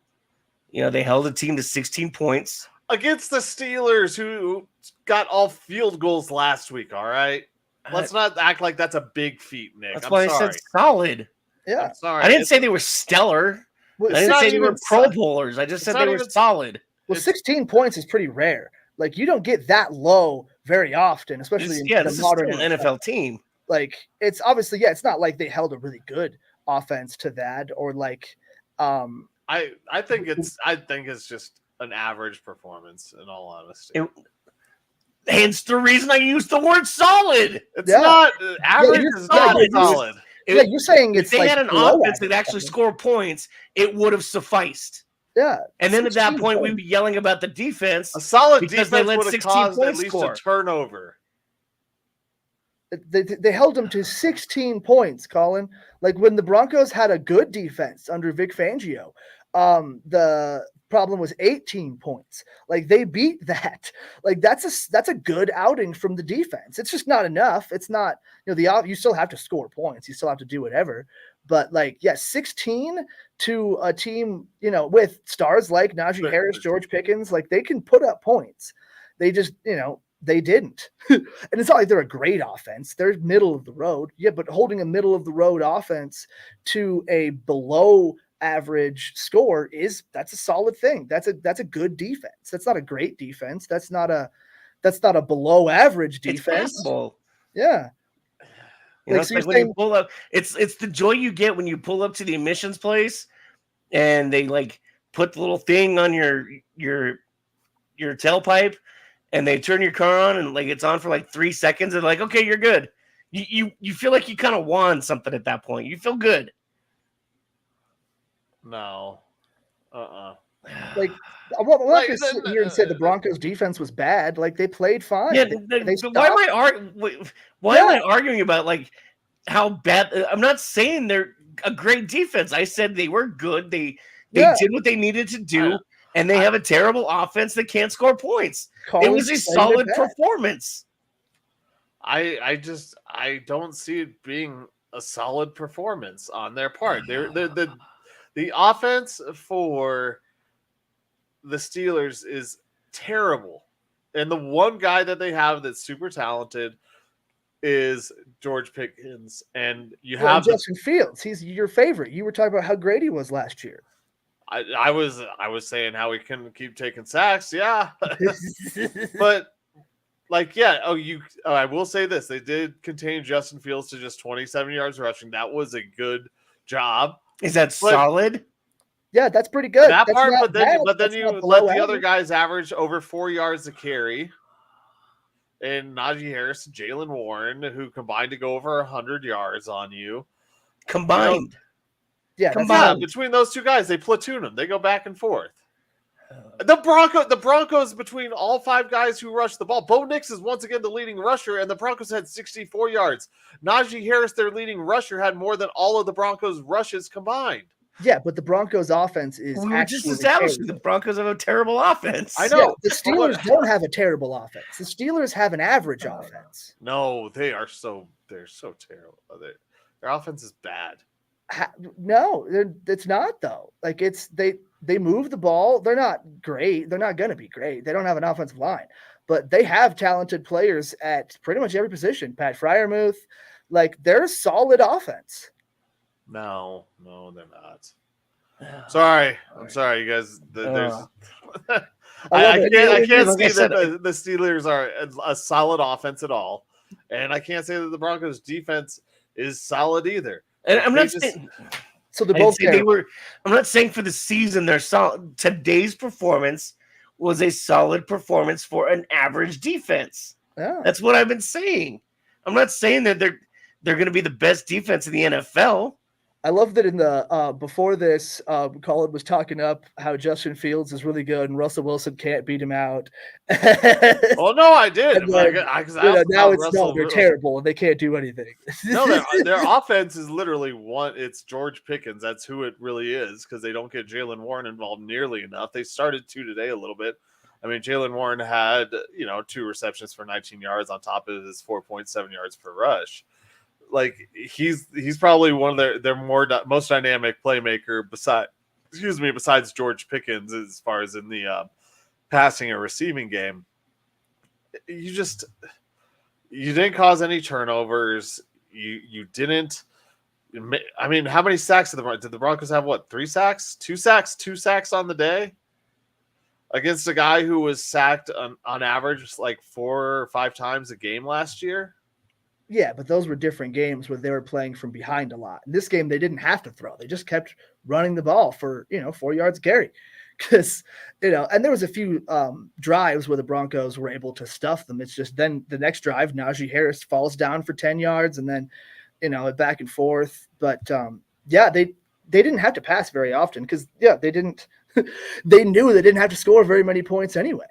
They held a team to 16 points. Against the Steelers, who got all field goals last week, all right? Let's not act like that's a big feat, Nick. That's why I said solid. Yeah. I'm sorry. I didn't say they were stellar. Well, I didn't say they were Pro Bowlers. I just said they were solid. Well, 16 points is pretty rare. Like, you don't get that low very often, especially in the modern NFL team. Like, it's obviously, it's not like they held a really good offense to that, or like, I think it's just an average performance, in all honesty. Hence the reason I used the word solid. It's not average. Is not solid. You're saying it's if they like had an offense that actually scored points, it would have sufficed. Yeah, and then at that point, we'd be yelling about the defense. A solid defense would have caused at least a turnover. They held them to 16 points, Colin. Like, when the Broncos had a good defense under Vic Fangio, the problem was 18 points. Like, they beat that. Like, that's a good outing from the defense. It's just not enough. It's not, you still have to score points. You still have to do whatever. But 16 to a team, with stars like Najee Harris, George Pickens, like, they can put up points. They just, they didn't. And it's not like they're a great offense. They're middle of the road. Yeah, but holding a middle of the road offense to a below average score that's a solid thing. That's a good defense. That's not a great defense. That's not a below average defense. It's passable. Yeah. It's like when you pull up, it's the joy you get when you pull up to the admissions place and they put the little thing on your tailpipe and they turn your car on and it's on for 3 seconds and okay, you're good. You feel like you kind of won something at that point. You feel good. No. I'm not going to sit here and say the Broncos defense was bad. They played fine. Yeah, why am I arguing about how bad? I'm not saying they're a great defense. I said they were good. They did what they needed to do, and they have a terrible offense that can't score points. It was a solid performance. I don't see it being a solid performance on their part. The offense for the Steelers is terrible. And the one guy that they have that's super talented is George Pickens. And you have Justin Fields. He's your favorite. You were talking about how great he was last year. I was saying how he couldn't keep taking sacks. Yeah. But like, yeah. I will say this. They did contain Justin Fields to just 27 yards rushing. That was a good job. Is that solid? Yeah, that's pretty good. That that's part, but then you let the average. other guys average over 4 yards a carry. And Najee Harris and Jalen Warren, who combined to go over 100 yards on you. Combined. Combined. Between those two guys, they platoon them. They go back and forth. The Broncos, between all 5 guys who rushed the ball, Bo Nix is once again the leading rusher, and the Broncos had 64 yards. Najee Harris, their leading rusher, had more than all of the Broncos' rushes combined. Yeah, but the Broncos' offense is we were just establishing the Broncos have a terrible offense. I know. Yeah, the Steelers don't have a terrible offense. The Steelers have an average offense. No, they're so terrible. Their offense is bad. No, it's not though. Like they move the ball. They're not great. They're not going to be great. They don't have an offensive line, but they have talented players at pretty much every position. Pat Freiermuth, like they're a solid offense. No, they're not. Sorry, I'm sorry, you guys. There's, I can't see that the Steelers are a solid offense at all, and I can't say that the Broncos' defense is solid either. And I'm not saying. So they're both. I'm not saying for the season they're solid. Today's performance was a solid performance for an average defense. Yeah. That's what I've been saying. I'm not saying that they're going to be the best defense in the NFL. I love that in the before this, Colin was talking up how Justin Fields is really good and Russell Wilson can't beat him out. Oh no, I did. Then, now they're terrible and they can't do anything. No, their offense is literally it's George Pickens. That's who it really is because they don't get Jalen Warren involved nearly enough. They started 2 today a little bit. I mean, Jalen Warren had 2 receptions for 19 yards on top of his 4.7 yards per rush. Like he's probably one of their most dynamic playmaker besides George Pickens as far as in the passing and receiving game. You didn't cause any turnovers. You didn't. I mean, how many sacks did the Broncos have? What, 3 sacks? 2 sacks? 2 sacks on the day against a guy who was sacked on average like 4 or 5 times a game last year. Yeah, but those were different games where they were playing from behind a lot. In this game, they didn't have to throw. They just kept running the ball for, 4 yards a carry. Because, and there was a few drives where the Broncos were able to stuff them. It's just then the next drive, Najee Harris falls down for 10 yards and then, back and forth. But, they didn't have to pass very often because, they didn't – they knew they didn't have to score very many points anyway.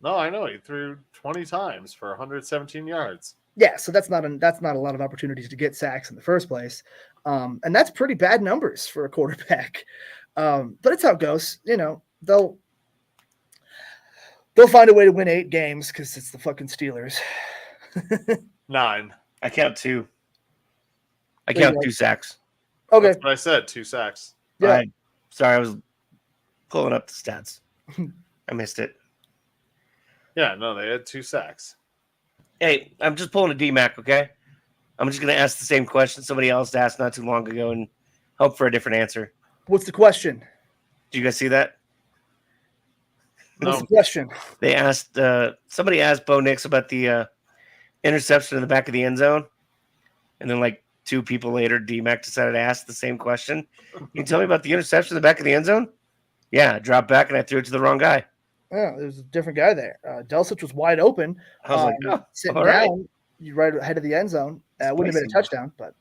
No, I know. He threw 20 times for 117 yards. Yeah, so that's not a lot of opportunities to get sacks in the first place. And that's pretty bad numbers for a quarterback. But it's how it goes. They'll find a way to win 8 games because it's the fucking Steelers. 9. I count 2. I count 2 sacks. Okay. That's what I said, 2 sacks. Yeah. Sorry, I was pulling up the stats. I missed it. Yeah, no, they had 2 sacks. Hey, I'm just pulling a DMAC, okay? I'm just going to ask the same question somebody else asked not too long ago and hope for a different answer. What's the question? Did you guys see that? What's the question? They asked, somebody asked Bo Nix about the interception in the back of the end zone. And then like 2 people later, DMAC decided to ask the same question. Can you tell me about the interception in the back of the end zone? Yeah, I dropped back and I threw it to the wrong guy. Yeah, there's a different guy there. Dulcich was wide open. I was like, sitting down, you right ahead of the end zone. Wouldn't have been a touchdown, but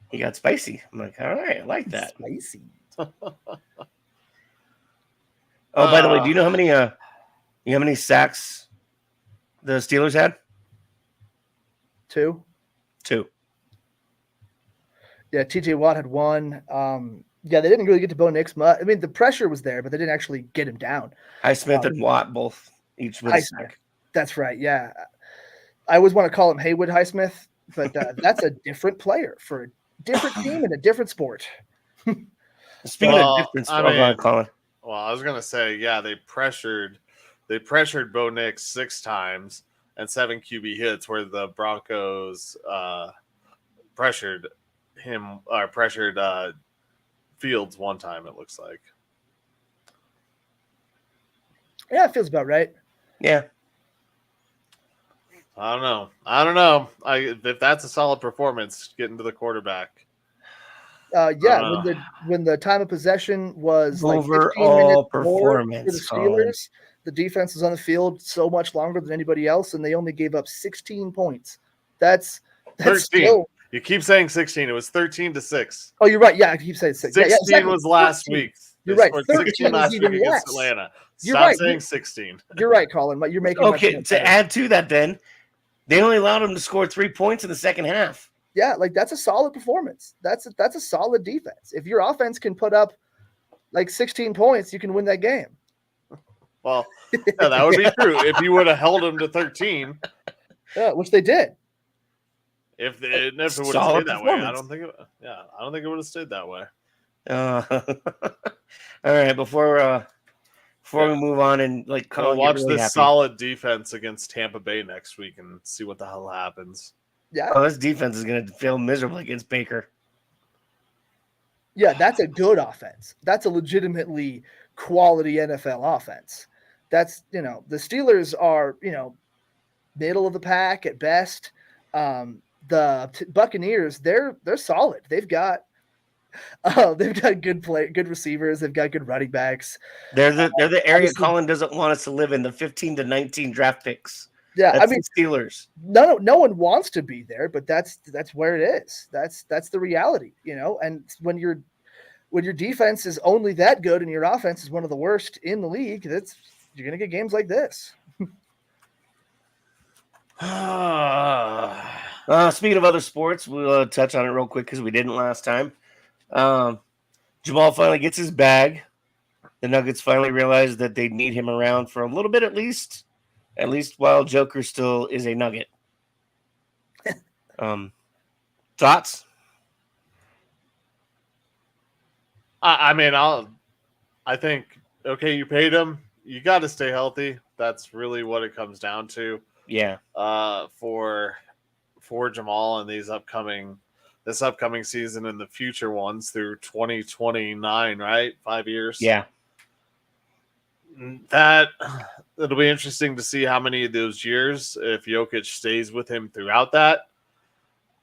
he got spicy. I'm like, all right, I like that. Spicy. Oh, by the way, do you know how many sacks the Steelers had? 2. 2. Yeah, TJ Watt had 1. Yeah, they didn't really get to Bo Nix much. I mean, the pressure was there, but they didn't actually get him down. Highsmith and Watt both each with a sack. That's right. Yeah, I always want to call him Haywood Highsmith, but that's a different player for a different team and a different sport. Speaking of different sport, Colin. Well, I was gonna say, yeah, they pressured Bo Nix 6 times and 7 QB hits, where the Broncos pressured him or pressured Fields 1 time. It looks like. Yeah, it feels about right. Yeah. I don't know. If that's a solid performance, getting to the quarterback. When the time of possession was overall performance for the Steelers, the defense was on the field so much longer than anybody else, and they only gave up 16 points. That's 13. Still... You keep saying 16. It was 13-6. Oh, you're right. Yeah, I keep saying 6. 16 exactly. was last week. You're right. 13 last week against less. Atlanta. You're Stop right. saying 16. You're right, Colin. But you're making okay. To add to that, then they only allowed them to score 3 points in the second half. Yeah, like that's a solid performance. That's a solid defense. If your offense can put up like 16 points, you can win that game. Well, yeah, that would be true if you would have held them to 13. Yeah, which they did. If it would have stayed that way, I don't think it would have stayed that way. All right, before we move on and Colin, watch this solid defense against Tampa Bay next week and see what the hell happens. Yeah. Oh, this defense is going to fail miserably against Baker. Yeah, that's a good offense. That's a legitimately quality NFL offense. That's, the Steelers are, middle of the pack at best. The Buccaneers, they're solid. They've got good receivers. They've got good running backs. They're the area Colin doesn't want us to live in, the 15 to 19 draft picks. Yeah, that's the Steelers. No one wants to be there, but that's where it is. That's the reality, And when your defense is only that good and your offense is one of the worst in the league, you're gonna get games like this. Speaking of other sports, we'll touch on it real quick because we didn't last time. Jamal finally gets his bag. The Nuggets finally realized that they need him around for a little bit at least while Joker still is a Nugget. Thoughts? I think, okay, you paid him. You got to stay healthy. That's really what it comes down to. Yeah. For Jamal and this upcoming season and the future ones through 2029, right? 5 years. Yeah. It'll be interesting to see how many of those years, if Jokic stays with him throughout that.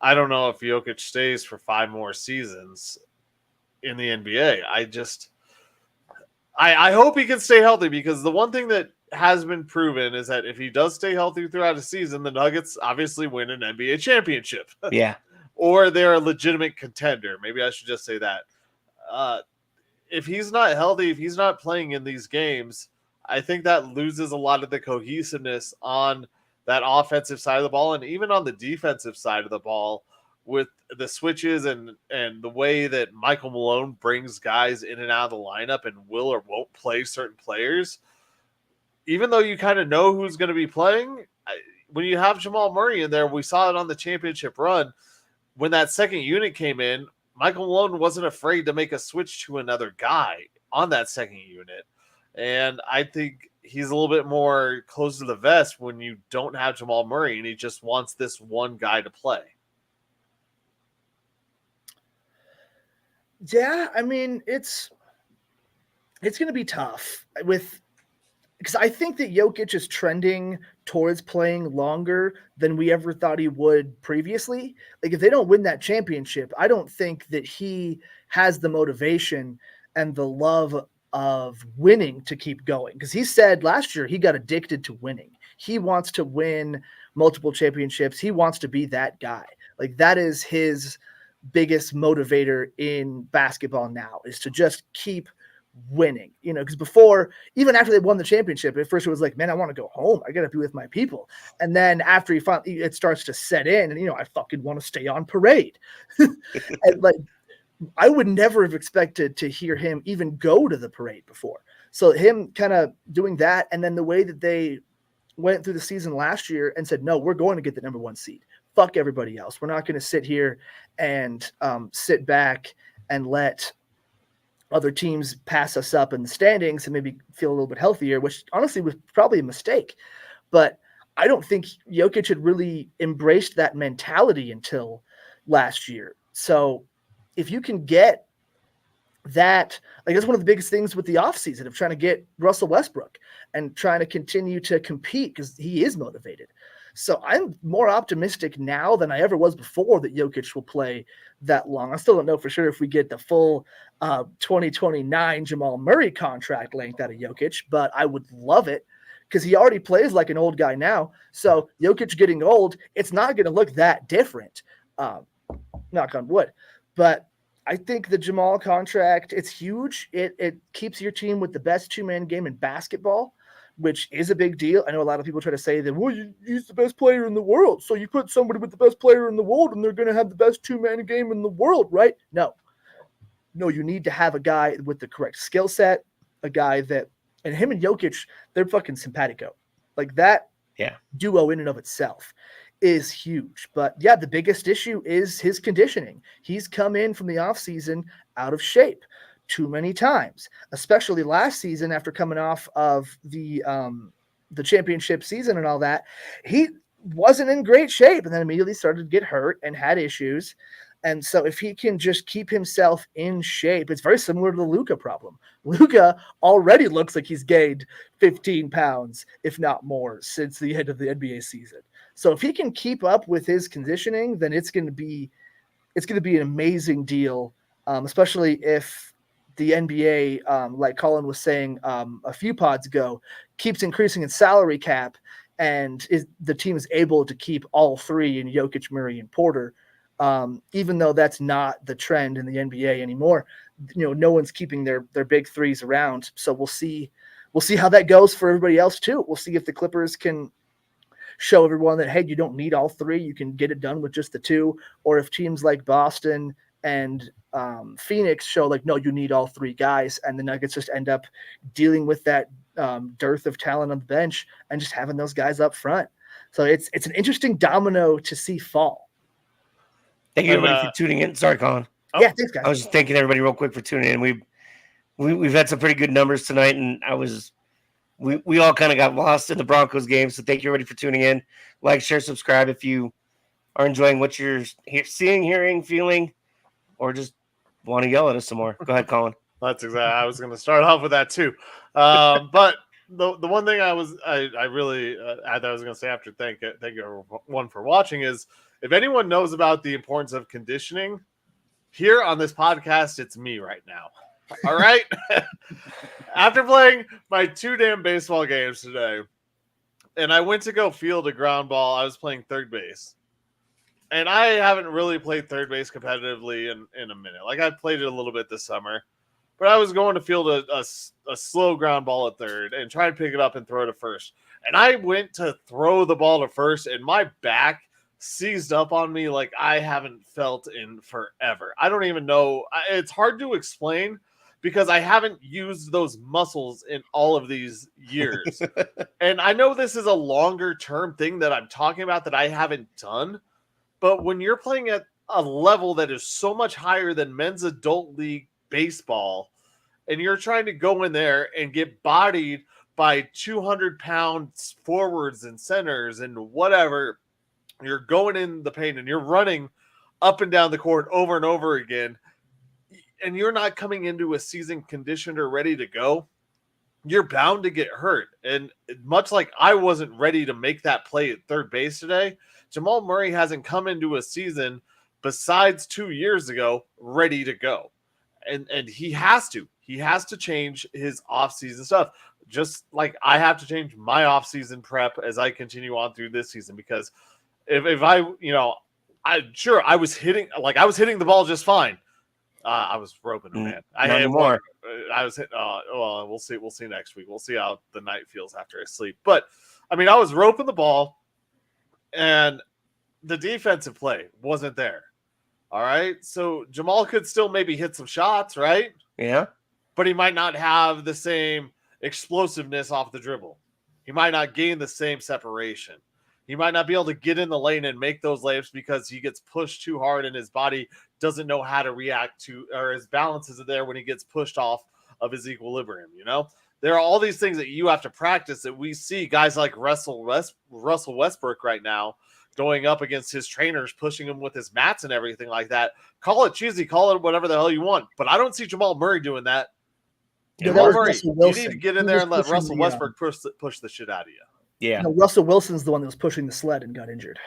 I don't know if Jokic stays for 5 more seasons in the NBA. I hope he can stay healthy, because the one thing that has been proven is that if he does stay healthy throughout a season, the Nuggets obviously win an NBA championship. Yeah. Or they're a legitimate contender. Maybe I should just say that. If he's not healthy, if he's not playing in these games, I think that loses a lot of the cohesiveness on that offensive side of the ball, and even on the defensive side of the ball, with the switches and the way that Michael Malone brings guys in and out of the lineup and will or won't play certain players. Even though you kind of know who's going to be playing, when you have Jamal Murray in there, we saw it on the championship run. When that second unit came in, Michael Malone wasn't afraid to make a switch to another guy on that second unit. And I think he's a little bit more close to the vest when you don't have Jamal Murray and he just wants this one guy to play. Yeah, I mean, it's going to be tough because I think that Jokic is trending towards playing longer than we ever thought he would previously. Like, if they don't win that championship, I don't think that he has the motivation and the love of winning to keep going. Because he said last year he got addicted to winning. He wants to win multiple championships. He wants to be that guy. Like, that is his biggest motivator in basketball now, is to just keep winning, because before, even after they won the championship, at first it was like, man, I want to go home. I got to be with my people. And then after it starts to set in, and, I fucking want to stay on parade. And I would never have expected to hear him even go to the parade before. So him kind of doing that, and then the way that they went through the season last year and said, no, we're going to get the number 1 seed. Fuck everybody else. We're not going to sit here and sit back and let other teams pass us up in the standings and maybe feel a little bit healthier, which honestly was probably a mistake. But I don't think Jokic had really embraced that mentality until last year. So if you can get that, like, that's one of the biggest things with the offseason of trying to get Russell Westbrook and trying to continue to compete because he is motivated. So I'm more optimistic now than I ever was before that Jokic will play that long. I still don't know for sure if we get the full 2029 Jamal Murray contract length out of Jokic, but I would love it because he already plays like an old guy now. So Jokic getting old, it's not going to look that different. Knock on wood. But I think the Jamal contract, it's huge. It keeps your team with the best 2-man game in basketball, which is a big deal. I know a lot of people try to say that, well, he's the best player in the world. So you put somebody with the best player in the world and they're going to have the best 2-man game in the world, right? No, you need to have a guy with the correct skill set, a guy that, and him and Jokic, they're fucking simpatico. Like that duo in and of itself is huge. But yeah, the biggest issue is his conditioning. He's come in from the offseason out of shape too many times, especially last season after coming off of the championship season and all that. He wasn't in great shape and then immediately started to get hurt and had issues. And so if he can just keep himself in shape, it's very similar to the Luka problem. Luka already looks like he's gained 15 pounds, if not more, since the end of the NBA season. So if he can keep up with his conditioning, then it's going to be an amazing deal, especially if the NBA, like Colin was saying a few pods ago, keeps increasing its salary cap, and the team is able to keep all three in Jokic, Murray, and Porter. Even though that's not the trend in the NBA anymore, no one's keeping their big threes around. So we'll see how that goes for everybody else too. We'll see if the Clippers can show everyone that, hey, you don't need all three. You can get it done with just the two. Or if teams like Boston and Phoenix show like, no, you need all three guys. And the Nuggets just end up dealing with that dearth of talent on the bench and just having those guys up front. So it's an interesting domino to see fall. Thank you, everybody, for tuning in. Sorry, Colin. Yeah, thanks, guys. I was just thanking everybody real quick for tuning in. We've had some pretty good numbers tonight, and we all kind of got lost in the Broncos game. So thank you, everybody, for tuning in. Like, share, subscribe if you are enjoying what you're seeing, hearing, feeling, or just want to yell at us some more. Go ahead, Colin. That's exactly. I was going to start off with that too, but the one thing I really I was going to say after thank you everyone for watching is, if anyone knows about the importance of conditioning, here on this podcast, it's me right now. All right? After playing my 2 damn baseball games today, and I went to go field a ground ball, I was playing third base. And I haven't really played third base competitively in a minute. Like, I played it a little bit this summer. But I was going to field a slow ground ball at third and try to pick it up and throw it to first. And I went to throw the ball to first, and my back seized up on me like I haven't felt in forever. I don't even know. It's hard to explain because I haven't used those muscles in all of these years. And I know this is a longer term thing that I'm talking about that I haven't done. But when you're playing at a level that is so much higher than men's adult league baseball, and you're trying to go in there and get bodied by 200-pound forwards and centers and whatever, you're going in the paint and you're running up and down the court over and over again, and you're not coming into a season conditioned or ready to go, you're bound to get hurt. And much like I wasn't ready to make that play at third base today, Jamal Murray hasn't come into a season besides 2 years ago ready to go. And he has to change his offseason stuff, just like I have to change my offseason prep as I continue on through this season. Because if I was hitting the ball just fine. I was roping him, man. I was hitting. Well, we'll see. We'll see next week. We'll see how the night feels after I sleep. But I mean, I was roping the ball, and the defensive play wasn't there. All right. So Jamal could still maybe hit some shots, right? Yeah. But he might not have the same explosiveness off the dribble. He might not gain the same separation. He might not be able to get in the lane and make those layups because he gets pushed too hard and his body doesn't know how to react to, or his balance isn't there when he gets pushed off of his equilibrium. There are all these things that you have to practice that we see guys like Russell Westbrook right now going up against his trainers, pushing him with his mats and everything like that. Call it cheesy, call it whatever the hell you want, but I don't see Jamal Murray doing that. Jamal Murray, you need to get in there and let Russell Westbrook push the shit out of you. Yeah. No, Russell Wilson's the one that was pushing the sled and got injured.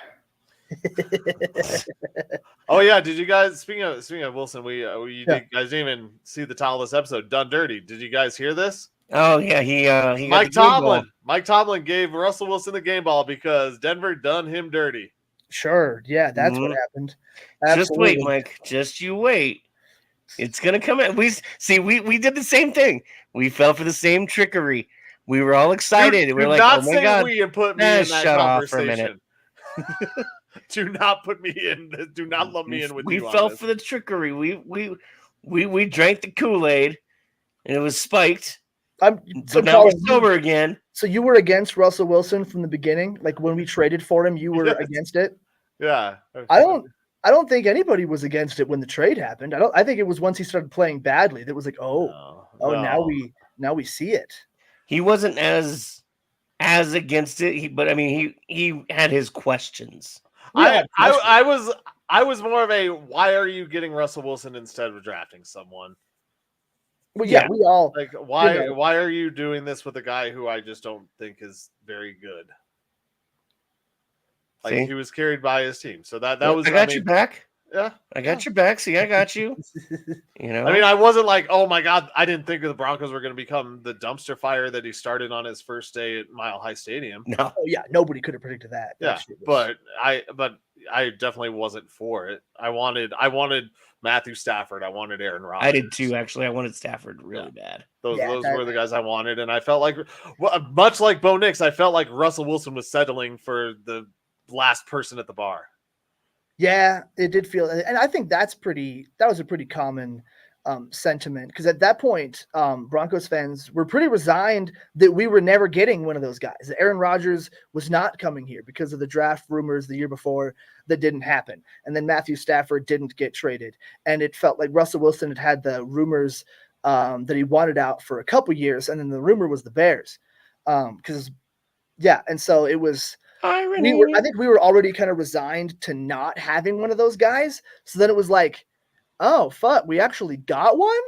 Oh yeah, did you guys? Speaking of Wilson, you guys didn't even see the title of this episode, "Done Dirty." Did you guys hear this? Oh yeah, he Mike Tomlin gave Russell Wilson the game ball because Denver done him dirty. Sure, yeah, that's what happened. Absolutely. Just wait, Mike. Just you wait. It's gonna come in. We did the same thing. We fell for the same trickery. We were all excited. We were like, "Oh my god!" We and put me in that shut conversation. Off for a minute. Do not put me in. Do not lump me in with you. We fell for the trickery. We drank the Kool-Aid, and it was spiked. So now we're sober again. So you were against Russell Wilson from the beginning, like when we traded for him, you were against it. Yeah. I don't think anybody was against it when the trade happened. I think it was once he started playing badly that was like, no. Now we see it. He wasn't as against it, but I mean he had his questions. I was more of a why are you getting Russell Wilson instead of drafting someone? Well, yeah, we all like why are you doing this with a guy who I just don't think is very good? Like he was carried by his team, so that was. I got your back. Yeah, I got your back. See, I got you. I mean, I wasn't like, oh my god, I didn't think the Broncos were going to become the dumpster fire that he started on his first day at Mile High Stadium. No, yeah, nobody could have predicted that. Yeah, but I definitely wasn't for it. I wanted Matthew Stafford. I wanted Aaron Rodgers. I did too, actually. I wanted Stafford really bad. Those were the guys I wanted, and I felt like, much like Bo Nix, I felt like Russell Wilson was settling for the last person at the bar. Yeah, it did feel, and I think that was a pretty common sentiment because at that point, Broncos fans were pretty resigned that we were never getting one of those guys. Aaron Rodgers was not coming here because of the draft rumors the year before that didn't happen, and then Matthew Stafford didn't get traded, and it felt like Russell Wilson had the rumors that he wanted out for a couple years, and then the rumor was the Bears, and so it was. I think we were already kind of resigned to not having one of those guys. So then it was like, oh, fuck, we actually got one?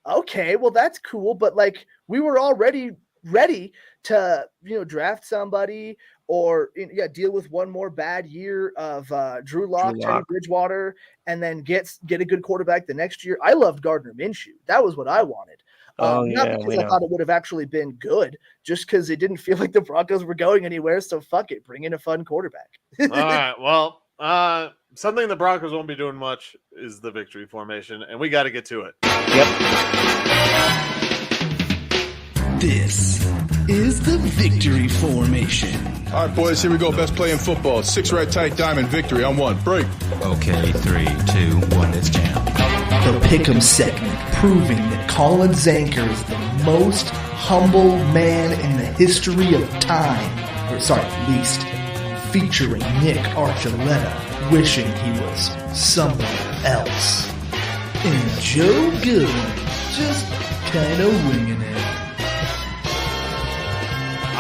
Okay, well, that's cool. But, like, we were already ready to, draft somebody or deal with one more bad year of Drew Lock, Teddy Bridgewater, and then get a good quarterback the next year. I loved Gardner Minshew. That was what I wanted. Not because I thought it would have actually been good, just because it didn't feel like the Broncos were going anywhere. So fuck it, bring in a fun quarterback. All right. Well, something the Broncos won't be doing much is the victory formation, and we got to get to it. Yep. This is the victory formation. All right, boys, here we go. Best play in football. 6 red tight diamond victory on 1. Break. Okay, 3, 2, 1, it's jam. The Pick'em segment, proving that Colin Zanker is the most humble man in the history of time. Least. Featuring Nick Archuleta, wishing he was somewhere else. And Joe Good, just kind of winging it.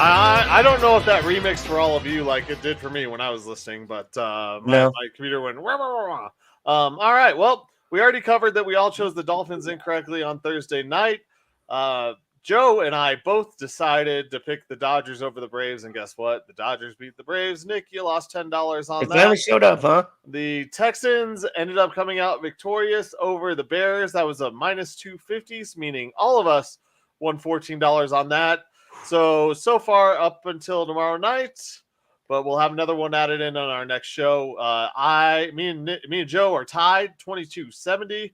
I don't know if that remix for all of you like it did for me when I was listening, but my computer went wah, wah, wah, wah. All right, well, we already covered that we all chose the Dolphins incorrectly on Thursday night. Joe and I both decided to pick the Dodgers over the Braves, and guess what? The Dodgers beat the Braves. Nick, you lost $10 on that. It finally showed up, huh? The Texans ended up coming out victorious over the Bears. That was a minus 250s, meaning all of us won $14 on that. So far up until tomorrow night, but we'll have another one added in on our next show. Me and Joe are tied 22-70.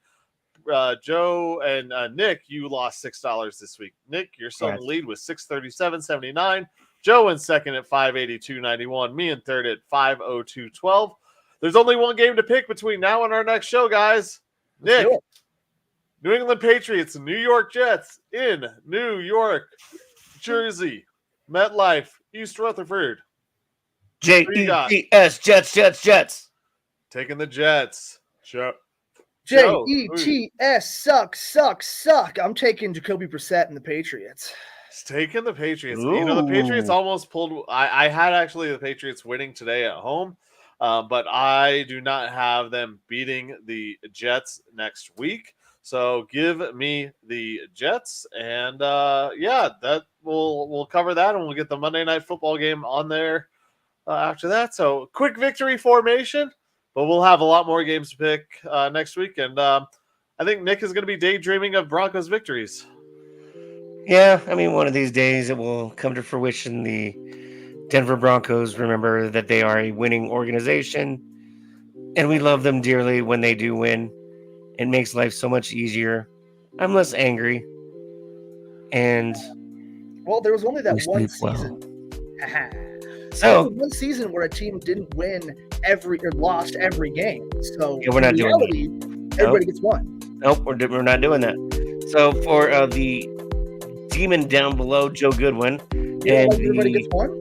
Joe and Nick, you lost $6 this week. Nick, you're still in the lead with 637.79. Joe in second at 582.91. Me in third at 502.12. There's only one game to pick between now and our next show, guys. Nick, do it. New England Patriots, New York Jets in New York, Jersey, MetLife, East Rutherford. Jets, Jets. Taking the Jets. Joe. Jets, suck. I'm taking Jacoby Brissett and the Patriots. He's taking the Patriots. Ooh. You know, the Patriots almost pulled. I had actually the Patriots winning today at home, but I do not have them beating the Jets next week. So give me the Jets, and that we'll cover that, and we'll get the Monday Night Football game on there after that. So quick victory formation, but we'll have a lot more games to pick next week, and I think Nick is going to be daydreaming of Broncos victories. Yeah, I mean, one of these days it will come to fruition. The Denver Broncos, remember that they are a winning organization, and we love them dearly when they do win. It makes life so much easier. I'm less angry. And well, there was only that one season. So one season where a team didn't win or lost every game. So yeah, we're not doing that. Everybody gets one. Nope, we're not doing that. So for the demon down below, Joe Goodwin, and everybody gets one.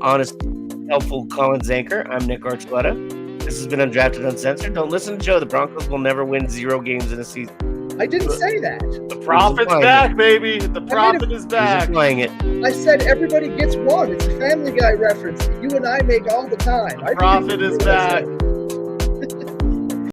Honest, helpful Colin Zanker, I'm Nick Archuleta. This has been Undrafted Uncensored. Don't listen to Joe. The Broncos will never win 0 games in a season. I didn't say that. The prophet's back, baby. The prophet is back. Playing it. I said everybody gets one. It's a Family Guy reference that you and I make all the time. The prophet is back.